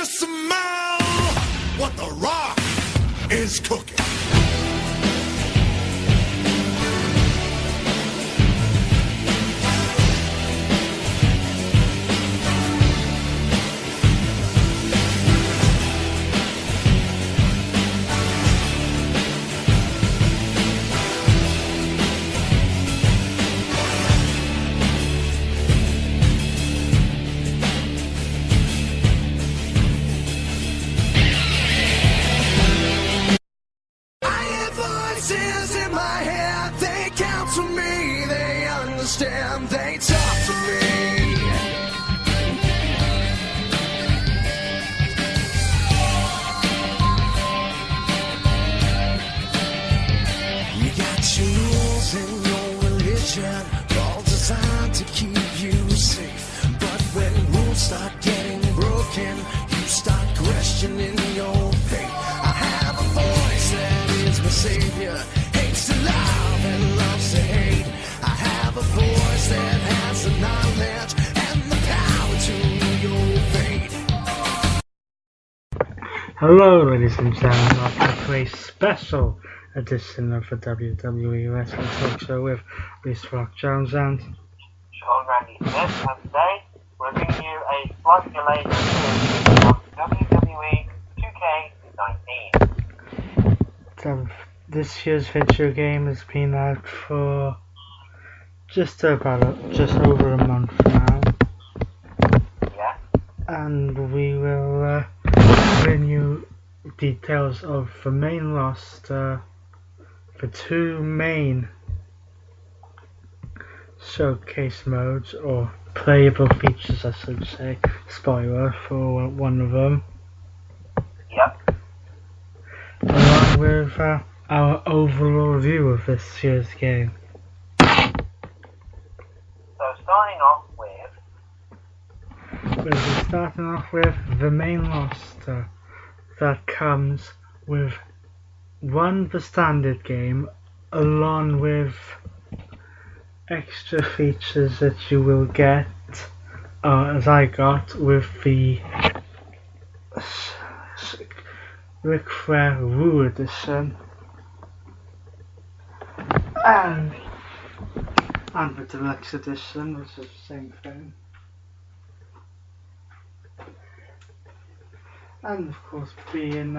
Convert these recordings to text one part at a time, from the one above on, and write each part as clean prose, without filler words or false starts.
smell what The Rock is cooking. In my head, they count to me, they understand, they talk to me. You got your rules and your religion, all designed to keep you safe. But when rules start getting broken, you start questioning your faith. I have a voice that is my savior, hates to love and loves to hate. I have a voice that has the knowledge and the power to your fate. Hello ladies and gentlemen, welcome to a special edition of the WWE Wrestling Talk Show with Reese Rock Jones and Sean Randy Smith, and today we're bringing you a slightly delayed review of WWE2K19. This year's video game has been out for just over a month now. Yeah. And we will bring you details of the main roster for two main showcase modes, or playable features I should say, spoiler for one of them. Yep. Along with our overall view of this year's game. So starting off with the main roster that comes with the standard game, along with extra features that you will get, as I got with the Ric Flair Woo Edition and the Deluxe Edition, which is the same thing. And of course, being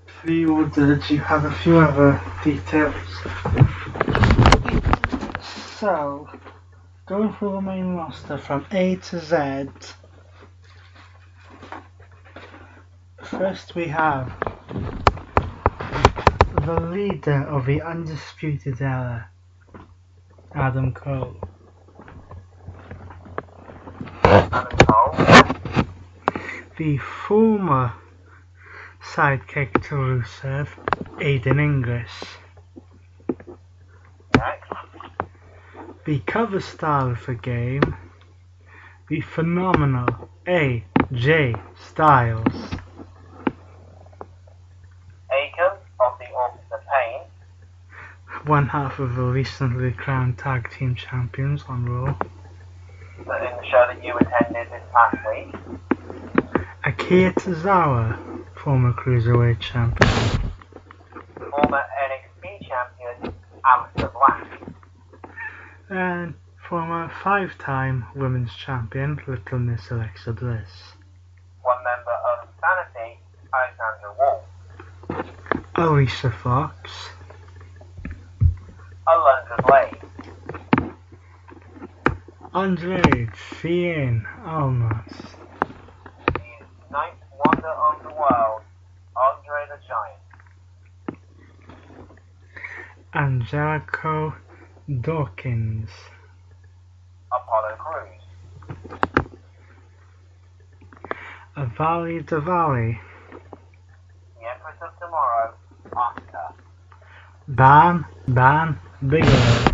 pre-ordered, you have a few other details. So, going through the main roster from A to Z, first we have the leader of the Undisputed Era, Adam Cole. The former sidekick to Rusev, Aiden English. The cover star of the game, the phenomenal AJ Styles. Aiken of the Authors of Pain. One half of the recently crowned tag team champions on Raw. In the show that you attended this past week. Akira Tozawa, former Cruiserweight champion. Former NXT champion, Aleister Black. And former 5-time women's champion, Little Miss Alexa Bliss. One member of Sanity, Alexandra Wolf. Alicia Fox. Alonzo Blade. Andre Cien Almas. The ninth wonder of the world, Andre the Giant. Angelico Dawkins. Apollo Crews. Valley Davali. The Empress of Tomorrow, Asuka. Bam Bigelow.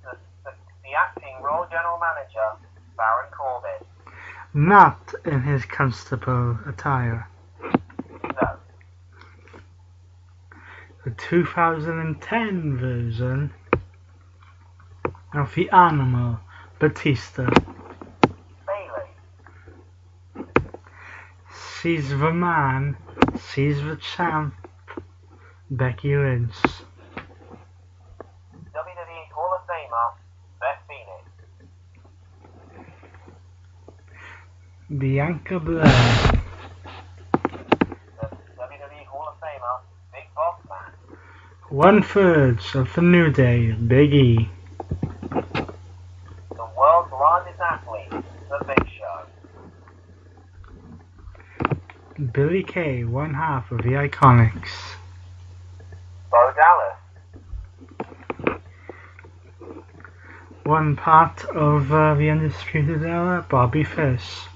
The acting Raw General Manager, Baron Corbin. Not in his constable attire. No. The 2010 version of the Animal, Batista. Bailey. She's the man. She's the champ. Becky Lynch. WWE Hall of Famer, Beth Phoenix. Bianca Belair. The WWE Hall of Famer, Big Boss Man. 1/3 of the New Day, Big E. The world's largest athlete, The Big Show. Billy Kay, 1/2 of the Iconics. Bo Dallas. One part of the Undisputed Era, Bobby Fish.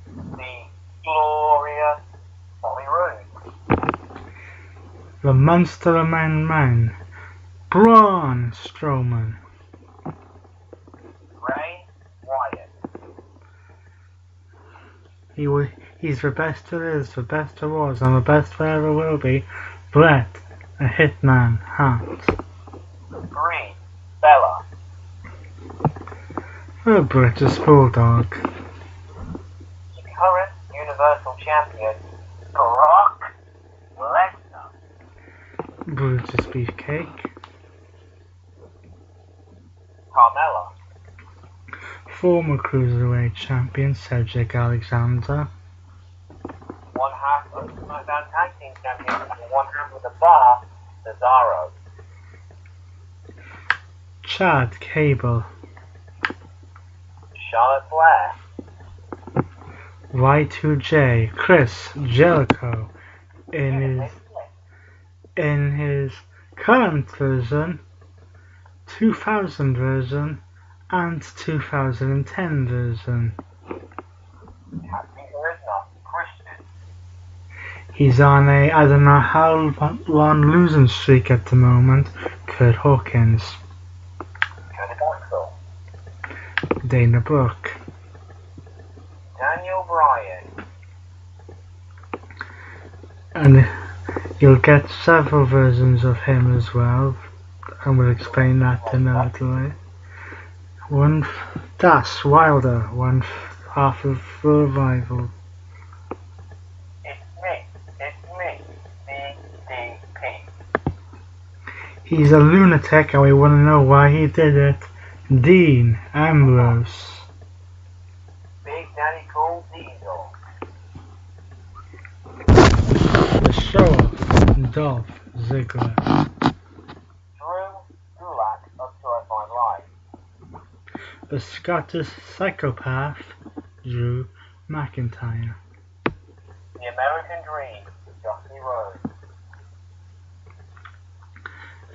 The glorious Bobby Roode. The Monster Among Men, Braun Strowman. Bray Wyatt. He's the best there is, the best there was, and the best there ever will be. Bret, a Hitman Hart. Brie Bella. The British Bulldog. The current Universal Champion, Brock Lesnar. Brutus Beefcake. Carmella. Former Cruiserweight Champion Cedric Alexander. 1/2 of the SmackDown Tag Team Champion and 1/2 of the Bar, Cesaro. Chad Cable. Charlotte Flair. Y2J Chris Jericho in his current version, 2000 version, and 2010 version. Captain Charisma, Christian. He's on a I don't know how long losing streak at the moment. Kurt Hawkins. Curtis Axel. Dana Brooke. Daniel Bryan. And you'll get several versions of him as well, and we'll explain that in a little way. Das Wilder, 1/2 of the Revival. It's me, DDP. He's a lunatic and we want to know why he did it. Dean Ambrose. Big Daddy Cool Diesel. The Show-Off, Dolph Ziggler. Drew Gulak of 205 Live. The Scottish Psychopath, Drew McIntyre. The American Dream, Dusty Rhodes.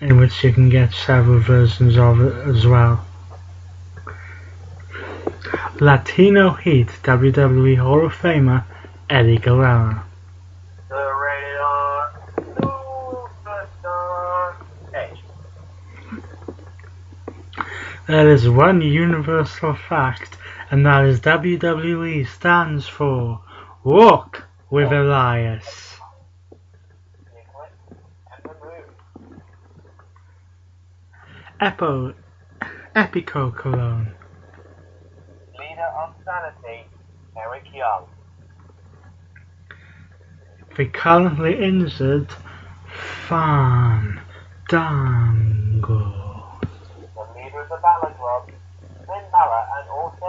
In which you can get several versions of it as well. Latino Heat, WWE Hall of Famer, Eddie Guerrero. The Rated R Superstar Edge. There is one universal fact, and that is WWE stands for Walk with Elias. Nicholas and the Moon. Epico Cologne. Leader of Sanity, Eric Young. The currently injured Fandango. The leader of the Balor Club, Finn Balor, and also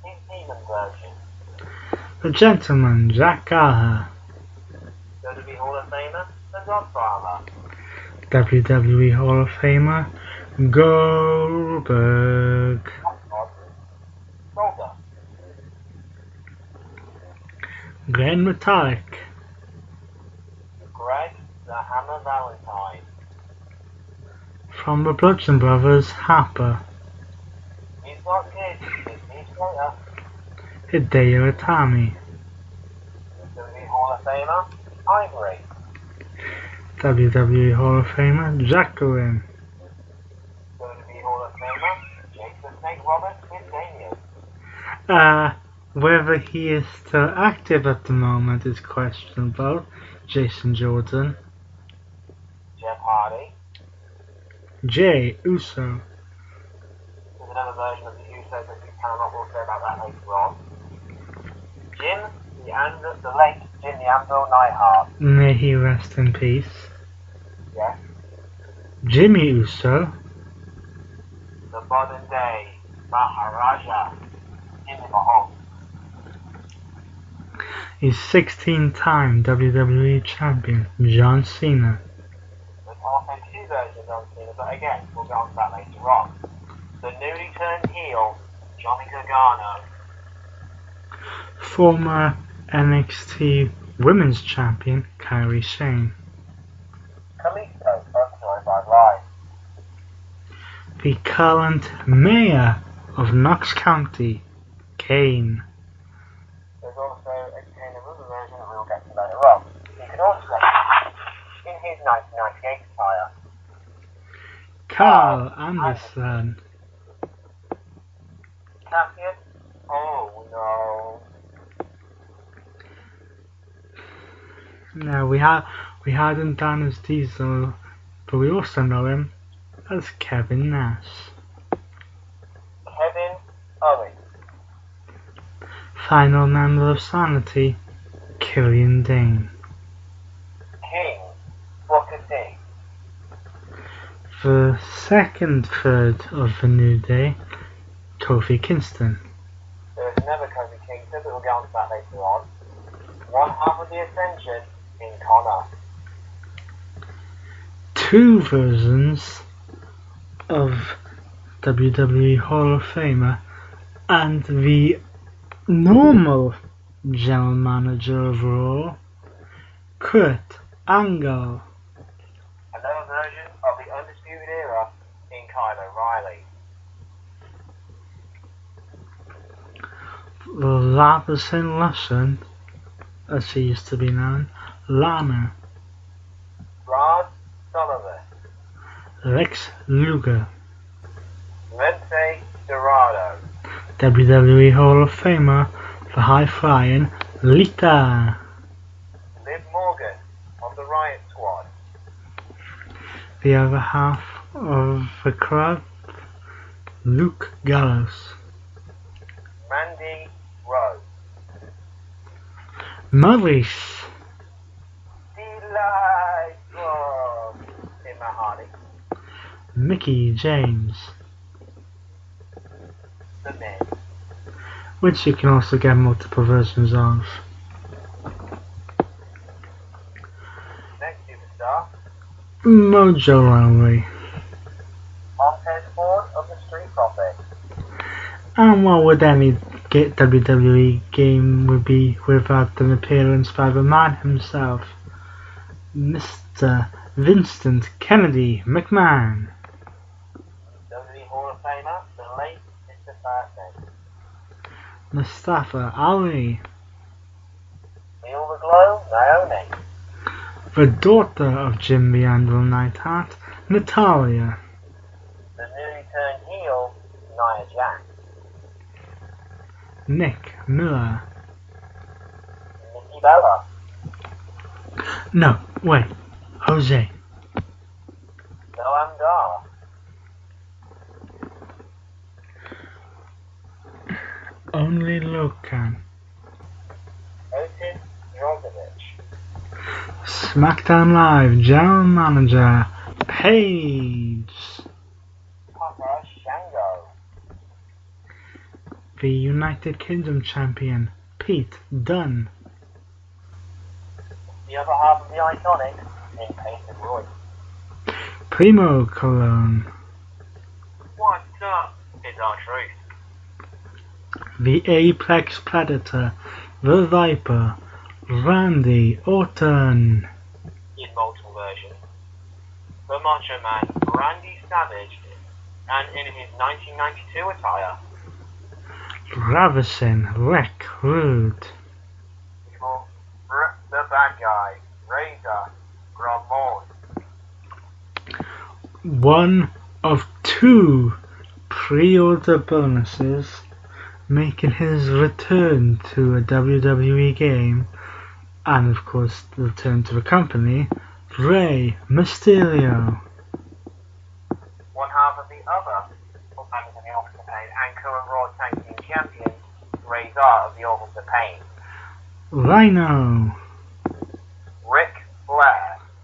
his demon version. The Gentleman, Jack Gallagher. WWE Hall of Famer, The Godfather. WWE Hall of Famer, Goldberg. Golda. Glenn Metallic. Greg the Hammer Valentine. From the Bludgeon Brothers, Harper. He's got kids, he's later. Hideo Itami. WWE Hall of Famer, Ivory. WWE Hall of Famer, Jacqueline. WWE Hall of Famer, Jason Snake Roberts with Daniel. Whether he is still active at the moment is questionable. Jason Jordan. Jeff Hardy. Jay Uso. There's another version of the Usos that we cannot, we'll say about that later on. Jim, the late Jim the Anvil Neidhart. May he rest in peace. Yes. Jimmy Uso. The modern day Maharaja. Jimmy Mahal. He's 16-time WWE champion, John Cena. There's also two versions of Cena, but again, we'll go on to that later on. The newly turned heel, Johnny Gargano. Former NXT Women's Champion, Kairi Sane. Kalisto, from 25 Live. The current mayor of Knox County, Kane. There's also a Kane River version that we'll get to later on. You can also see in his 1998 attire. Carl Anderson. Cassius? Oh no. No, we had him down as Diesel, but we also know him as Kevin Nash. Kevin Owens. Final member of Sanity, Killian Dane. King Booker T. The second third of the New Day, Kofi Kingston. There is another Kofi Kingston, but we'll get on to that later on. One half of the Ascension in Connor. Two versions of WWE Hall of Famer and the normal general manager of Raw, Kurt Angle. Another version of the Undisputed Era in Kyle O'Reilly. The Lavison Russian, as she used to be known, Lana. Rod Sullivan. Lex Luger. Lindsay Dorado. WWE Hall of Famer, the high-flying Lita. Liv Morgan of the Riot Squad. The other half of the crowd, Luke Gallows. Mandy Rose. Maurice. Delightful. Tim Hardy. Mickey James. The Men. Which you can also get multiple versions of. Next superstar. Mojo Rawley. Montez Ford of the Street Profits. And what would any WWE game would be without an appearance by the man himself, Mr. Vincent Kennedy McMahon. WWE Hall of Famer, the late Mr. Thurston. Mustafa Ali. Feel the Glow, Naomi. The daughter of Jim the Anvil Neidhart, Natalia. The newly turned heel, Nia Jax. Nick Miller. Nikki Bella. No, wait, Jose. Noam Dar. Only Locan. Otis Drogovic. SmackDown Live General Manager, Paige. Papa Shango. The United Kingdom Champion, Pete Dunne. The other half of the Iconics in Peyton Royce. Primo Cologne. What's up? It's our truth. The Apex Predator, The Viper, Randy Orton. In multiple versions. The Macho Man, Randy Savage, and in his 1992 attire. Ravishing Rick Rude. Evil, the bad guy, Razor, Ramon. One of two pre-order bonuses making his return to a WWE game, and of course the return to the company, Rey Mysterio. One half of the other, members of the Authors of Pain, and current Raw Tag Team Champions, Razor of the Authors of Pain. Rhino.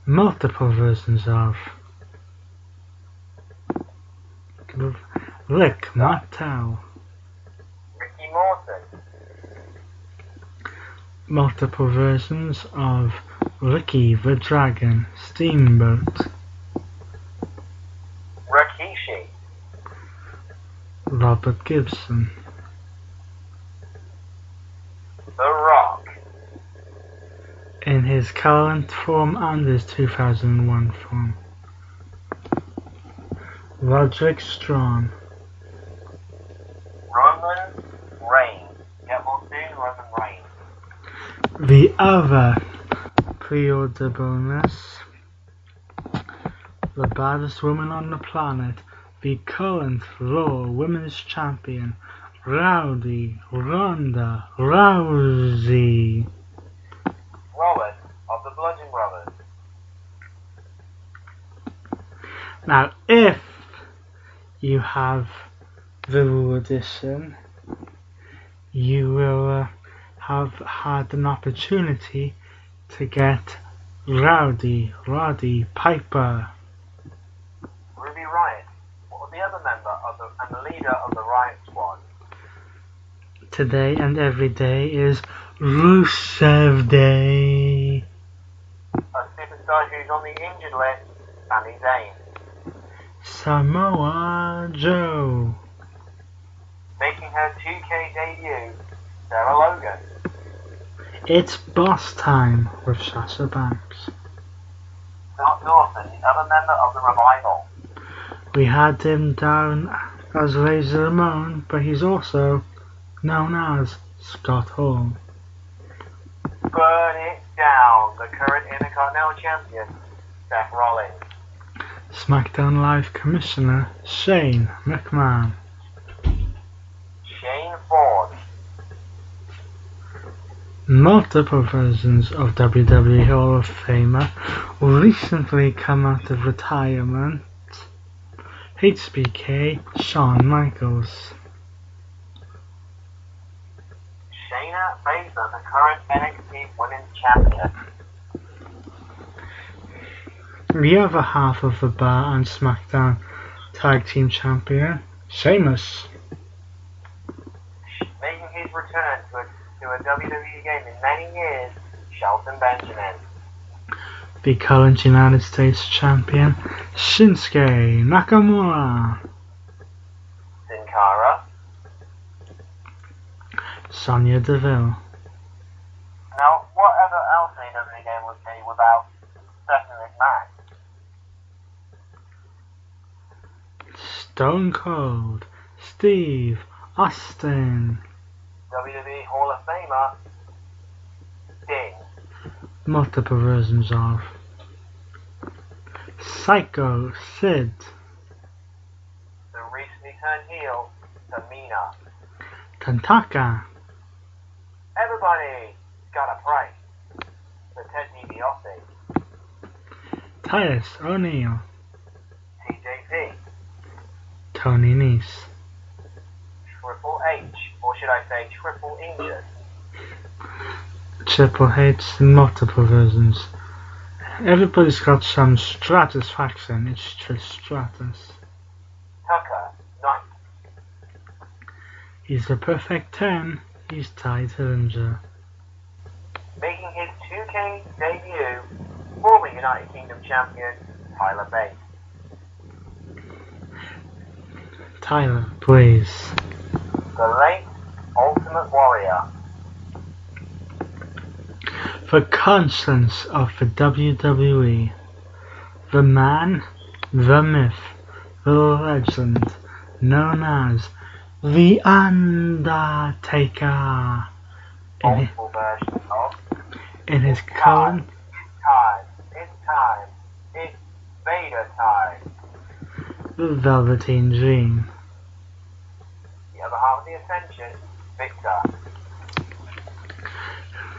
multiple versions of Rick Martel, Ricky Morton, multiple versions of Ricky the Dragon Steamboat, Rikishi, Robert Gibson, The Rock, in his current form and his 2001 form, Roderick Strong, Roman Reigns. Get more soon, Roman Reigns. the other pre-order bonus, the baddest woman on the planet, the current Raw Women's Champion, Rowdy Ronda Rousey. Robert of the Bludgeon Brothers. Now, if you have the Raw edition, you will have had an opportunity to get Roddy Piper. Ruby Riot. What was the other member of and the leader of the Riot Squad? Today and every day is Rusev Day. A superstar who's on the injured list, Sami Zayn. Samoa Joe. Making her 2K debut, Sarah Logan. It's boss time with Sasha Banks. Scott Dawson, the other member of the Revival. We had him down as Razor Ramon, but he's also known as Scott Hall. Burn it down, the current Intercontinental Champion, Seth Rollins. SmackDown Live Commissioner Shane McMahon. Shane Ford. Multiple versions of WWE Hall of Famer recently come out of retirement. HBK Shawn Michaels. Shayna Baszler, the current NXT Women's Champion. The other half of the Bar and SmackDown Tag Team Champion, Sheamus. Making his return to a WWE game in many years, Shelton Benjamin. The current United States Champion, Shinsuke Nakamura. Sin Cara. Sonya Deville. Now, what other else WWE game would be without Stephanie McMahon? Stone Cold Steve Austin. WWE Hall of Famer, Sting. Multiple versions of Psycho Sid. The recently turned heel, Tamina. Tantaka. Everybody gotta pray for Ted DiBiase. Titus O'Neil. TJP. Tony Nese. Triple H, or should I say Triple Inches. Triple H, multiple versions. Everybody's got some Stratus faction, it's just Stratus. Tucker Knight. He's the perfect 10, he's Ty Dillinger. Making his 2K debut, former United Kingdom champion, Tyler Bate. Tyler, please. The late Ultimate Warrior. The conscience of the WWE. The man, the myth, the legend, known as The Undertaker. Multiple versions of In his current It's time. It's Vader time. The Velveteen Dream. The other half of the Ascension, Victor.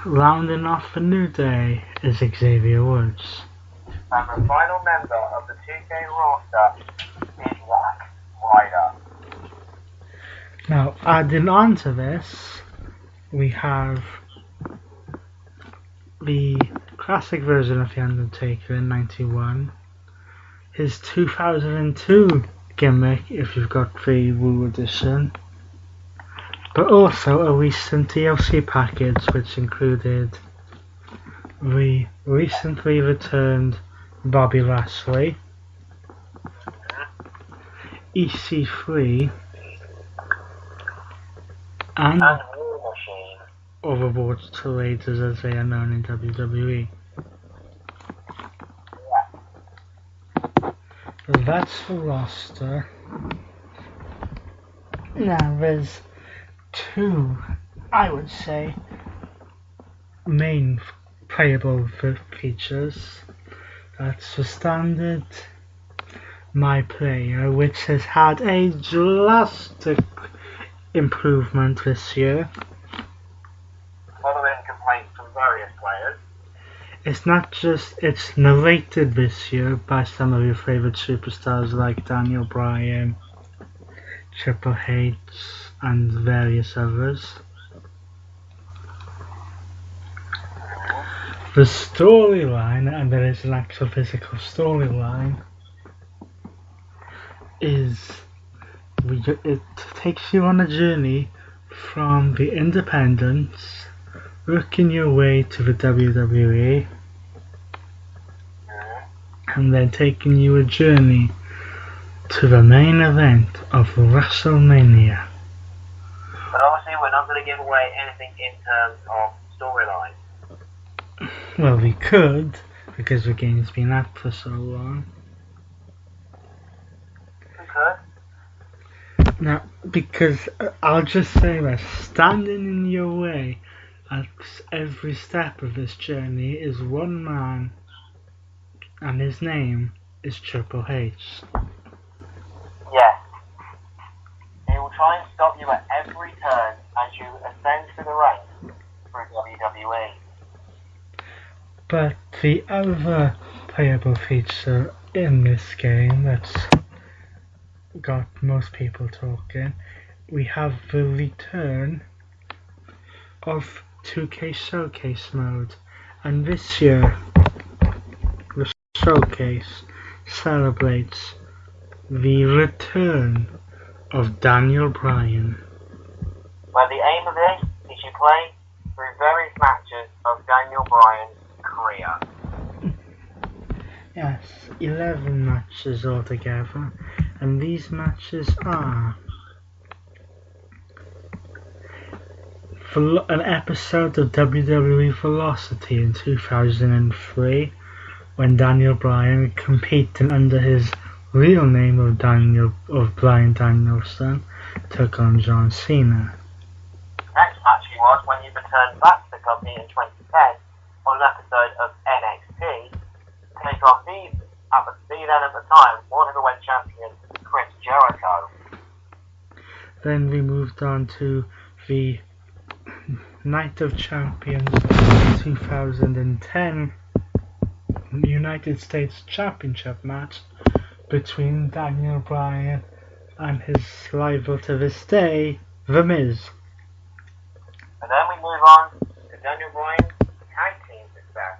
Rounding off the New Day is Xavier Woods. And the final member of the 2K roster is Zack Ryder. Now, adding on to this, we have the classic version of The Undertaker in 91, his 2002 gimmick if you've got the Woo edition, but also a recent DLC package which included the recently returned Bobby Lashley, EC3, and War Machine. Overwatch 2 Raiders as they are known in WWE. That's the roster. Now there's two, I would say, main playable features. That's the standard My Player, which has had a drastic improvement this year. Following complaints from various players. It's not just, it's narrated this year by some of your favourite superstars like Daniel Bryan, Triple H, and various others. The storyline, and there is an actual physical storyline, is it takes you on a journey from the independents, working your way to the WWE, and then taking you a journey to the main event of WrestleMania. But obviously we're not going to give away anything in terms of storyline. Well, we could, because the game's been out for so long. We could. Now, because I'll just say that standing in your way at every step of this journey is one man, and his name is Triple H. Yes. He will try and stop you at every turn as you ascend through the ranks through WWE. But the other playable feature in this game that's got most people talking, we have the return of 2K Showcase mode, and this year the Showcase celebrates the return of Daniel Bryan. Where the aim of this is you play through various matches of Daniel Bryan's career. Yes, 11 matches altogether, and these matches are an episode of WWE Velocity in 2003, when Daniel Bryan, competing under his real name of Bryan Danielson, took on John Cena. Next match was when you returned back to the company in 2010 on an episode of NXT to take on at the time, World Heavyweight Champion Chris Jericho. Then we moved on to the Night of Champions 2010 United States Championship match between Daniel Bryan and his rival to this day, The Miz. And then we move on to Daniel Bryan's tag team success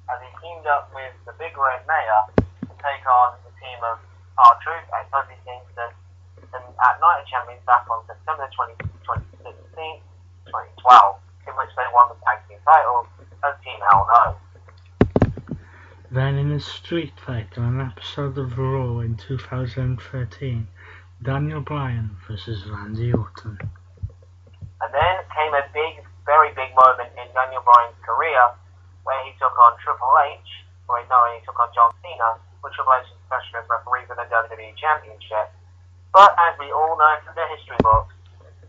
as he teamed up with the Big Red Mayor to take on the team of R-Truth and Kofi Kingston and at Night of Champions back on September 2012, in which they won the tag team titles as Team Hell No. Then in a street fight on an episode of Raw in 2013, Daniel Bryan vs Randy Orton. And then came a very big moment in Daniel Bryan's career where he took on Triple H, he took on John Cena, with Triple H as special referee for the WWE Championship. But as we all know from the history books,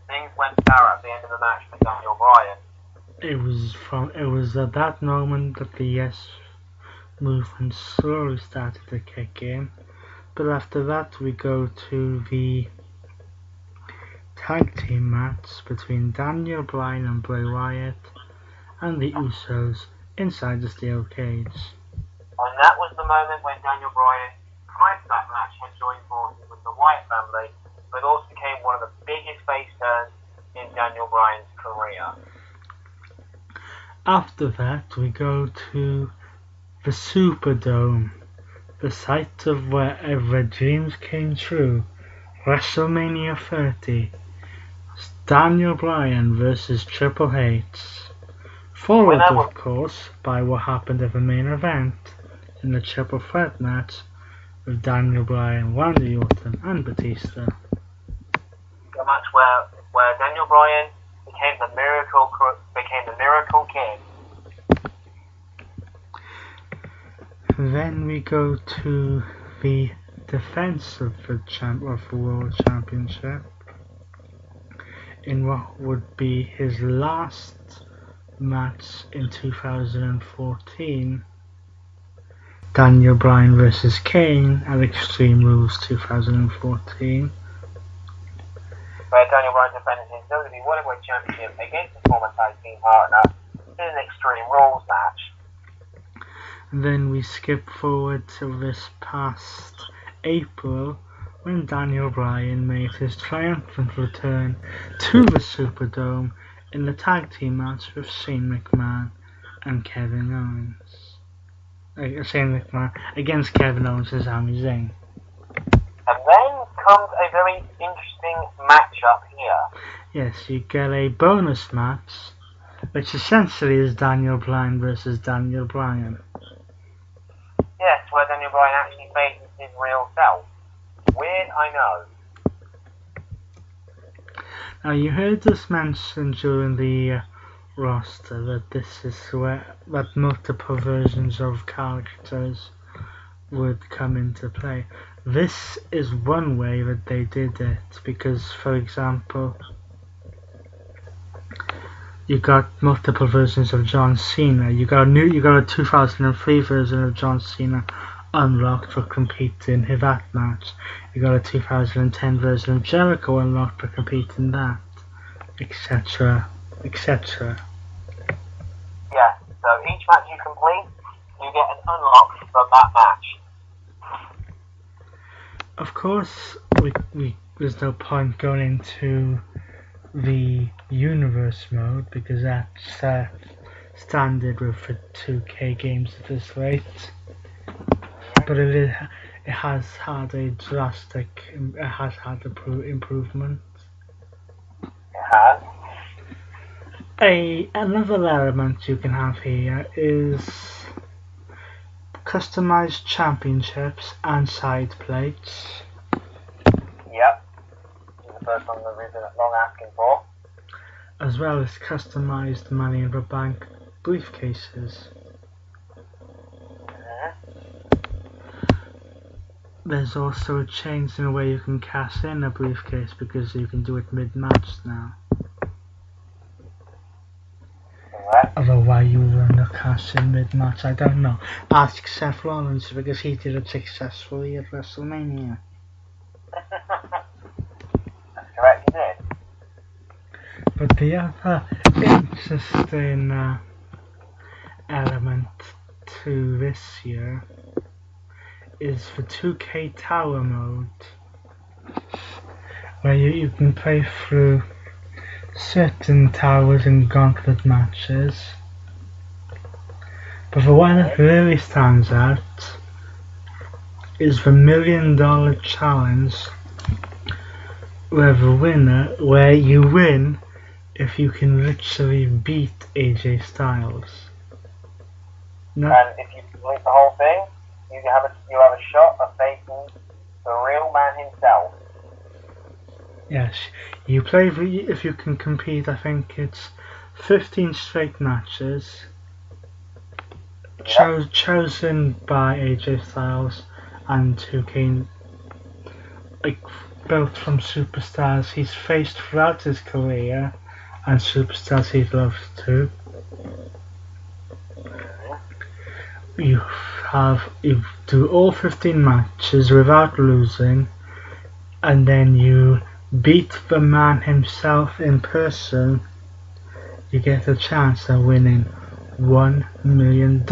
things went sour at the end of the match for Daniel Bryan. It was at that moment that the Yes movement slowly started to kick in. But after that we go to the tag team match between Daniel Bryan and Bray Wyatt and the Usos inside the steel cage. And that was the moment when Daniel Bryan, prior to that match, had joined forces with the Wyatt family, but also became one of the biggest face turns in Daniel Bryan's career. After that we go to the Superdome, the site of wherever dreams came true, WrestleMania 30, Daniel Bryan versus Triple H, followed of course by what happened at the main event in the triple threat match with Daniel Bryan, Randy Orton and Batista. The match where Daniel Bryan became the Miracle King. Then we go to the defense of the World Championship in what would be his last match in 2014. Daniel Bryan vs Kane at Extreme Rules 2014. Where Daniel Bryan defended his WWE World Championship against his former tag team partner in an Extreme Rules match. And then we skip forward to this past April when Daniel Bryan made his triumphant return to the Superdome in the tag team match with Shane McMahon and Kevin Owens. Shane McMahon against Kevin Owens and Sami Zayn. And then comes a very interesting matchup here. Yes, you get a bonus match, which essentially is Daniel Bryan versus Daniel Bryan. Yes, where Daniel Bryan actually faces his real self. Weird, I know. Now you heard us mention during the roster that this is that multiple versions of characters would come into play. This is one way that they did it, because for example you got multiple versions of John Cena. You got a 2003 version of John Cena unlocked for competing in that match. You got a 2010 version of Jericho unlocked for competing in that, etc., etc. Yeah, so each match you complete, you get an unlock from that match. Of course, there's no point going into the universe mode because that's standard with the 2K games at this rate. But it has had a drastic, it has had improvement. It has. Another element you can have here is customized championships and side plates. Yep. This is the first one we've been long asking for. As well as customized Money in the Bank briefcases. There's also a change in the way you can cash in a briefcase because you can do it mid-match now. Although why you run a cash in mid-match, I don't know. Ask Seth Rollins because he did it successfully at WrestleMania. That's correct, he did. But the other interesting element to this year is the 2K Tower mode, where you can play through certain towers in gauntlet matches. But the one that really stands out is the $1 Million Challenge, where you win if you can literally beat AJ Styles. No. And if you complete the whole thing, you have a shot of facing the real man himself. Yes, you play if you can compete. I think it's 15 straight matches, chosen by AJ Styles and 2K, built from superstars he's faced throughout his career and superstars he loves too. You do all 15 matches without losing, and then you beat the man himself in person. You get a chance of winning $1 million.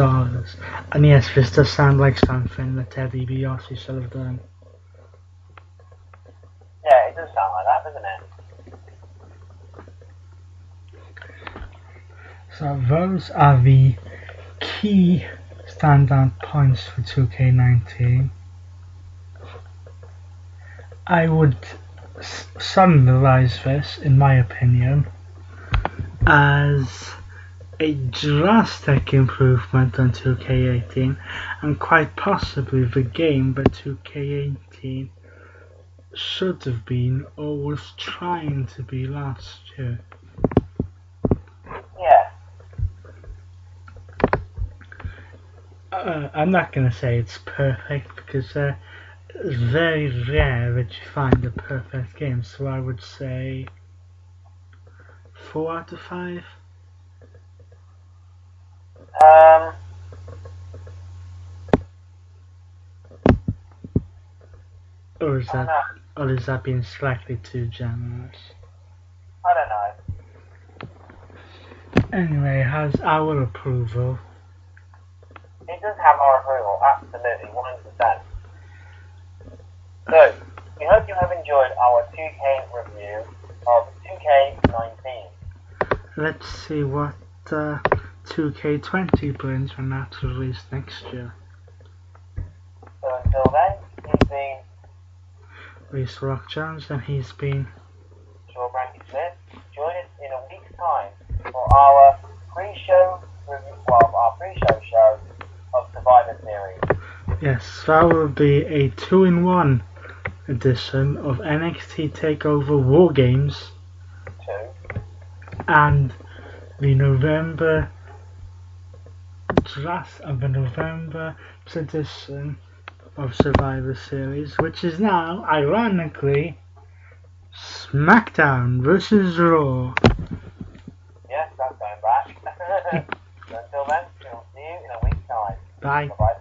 And yes, this does sound like something that Teddy DiBiase should have done. Yeah, it does sound like that, doesn't it? So those are the key standout points for 2K19, I would summarize this, in my opinion, as a drastic improvement on 2K18, and quite possibly the game that 2K18 should have been or was trying to be last year. Yeah. I'm not going to say it's perfect because it's very rare that you find a perfect game, so I would say 4 out of 5. Or is that being slightly too generous? I don't know. Anyway, has our approval. It does have our approval, absolutely, 100%. So, we hope you have enjoyed our 2K review of 2K19. Let's see what 2K20 brings when that's released next year. So until then, he's been Reese Rock Jones, and he's been Shaw Brandy Smith. Join us in a week's time for our pre-show review, our pre-show show of Survivor Series. Yes, that will be a 2-in-1 edition of NXT TakeOver War Games 2. and the November edition of Survivor Series, which is now, ironically, SmackDown versus Raw. Yes, that's going back. So until then, we'll see you in a week's time. Bye. Bye-bye.